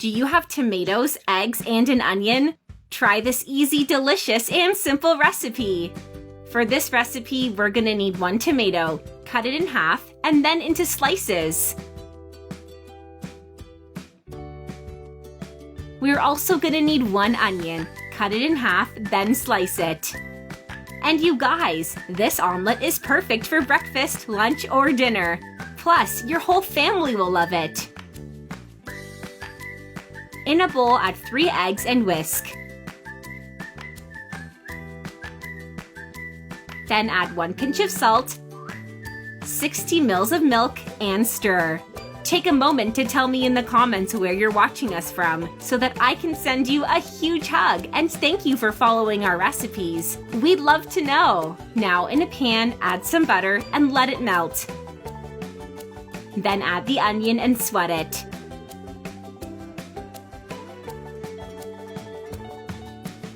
Do you have tomatoes, eggs, and an onion? Try this easy, delicious, and simple recipe. For this recipe, we're gonna need 1 tomato. Cut it in half and then into slices. We're also gonna need 1 onion. Cut it in half, then slice it. And you guys, this omelet is perfect for breakfast, lunch, or dinner. Plus, your whole family will love it. In a bowl, add 3 eggs and whisk. Then add 1 pinch of salt, 60 ml of milk, and stir. Take a moment to tell me in the comments where you're watching us from so that I can send you a huge hug and thank you for following our recipes. We'd love to know. Now in a pan, add some butter and let it melt. Then add the onion and sweat it.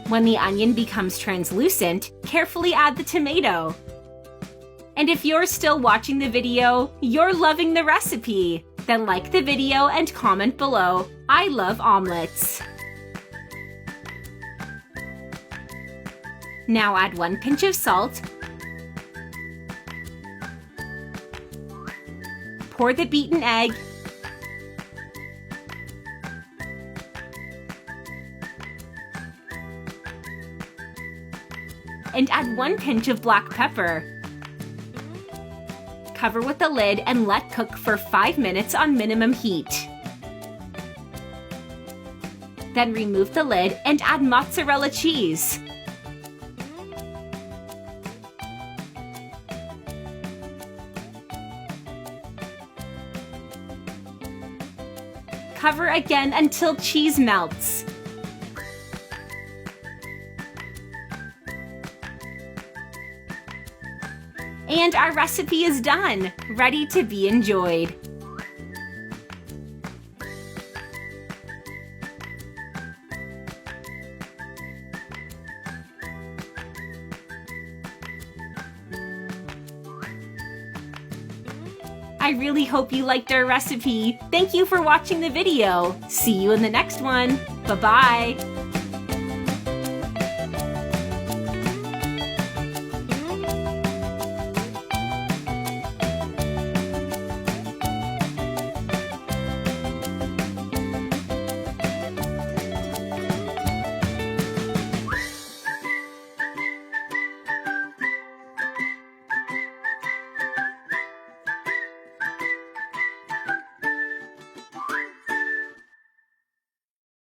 When the onion becomes translucent, carefully add the tomato. And if you're still watching the video, you're loving the recipe. Then like the video and comment below. I love omelets. Now add 1 pinch of salt. Pour the beaten egg. And add 1 pinch of black pepper. Cover with the lid and let cook for 5 minutes on minimum heat. Then remove the lid and add mozzarella cheese. Cover again until cheese melts. And our recipe is done, ready to be enjoyed. I really hope you liked our recipe. Thank you for watching the video. See you in the next one. Bye-bye.